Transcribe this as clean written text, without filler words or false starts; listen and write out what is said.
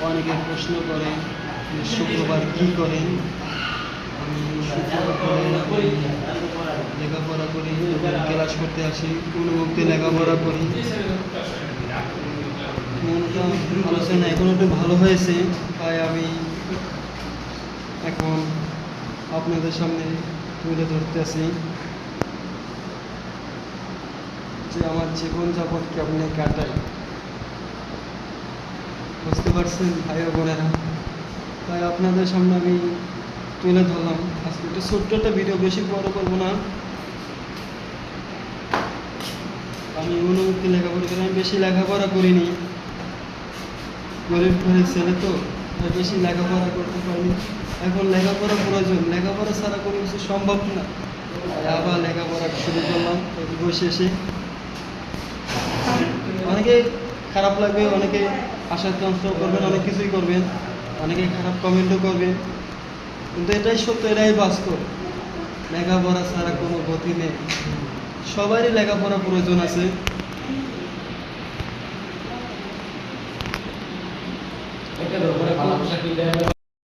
অনেকে প্রশ্ন করে যে শুক্রবার কী করেন। আমি শুক্রবার করে লেখাপড়া করি এবং ক্লাস করতে আসি, অনুভক্তি লেখাপড়া করি। মনটা আলোচনা এখন একটু ভালো হয়েছে, তাই আমি এখন আপনাদের সামনে তুলে ধরতেছি যে আমার জীবন যাপন কেমনে কাটাই। বুঝতে পারছেন ভাই ও বোনেরা? তাই আপনাদের সামনে আমি তুলে ধরলাম আজকে একটা ছোট্ট একটা ভিডিও, বেশি বড় করবো না। আমি অনুভূতি লেখাপড়া করি, আমি বেশি লেখাপড়া করিনি, গরিব ঘরের ছেলে তো, তাই বেশি লেখাপড়া করতে পারিনি। এখন লেখাপড়া প্রয়োজন, লেখাপড়া ছাড়া কোনো কিছু সম্ভব না। তাই আবার লেখাপড়া শুরু করলাম বসে এসে। অনেকে খারাপ লাগবে, অনেকে আশাক্রান্ত করবেন, অনেক কিছুই করবেন, অনেকে খারাপ কমেন্টও করবেন, কিন্তু এটাই সত্য, এটাই বাস্তব। লেখাপড়া ছাড়া কোনো গতি নেই, সবারই লেখাপড়া প্রয়োজন আছে।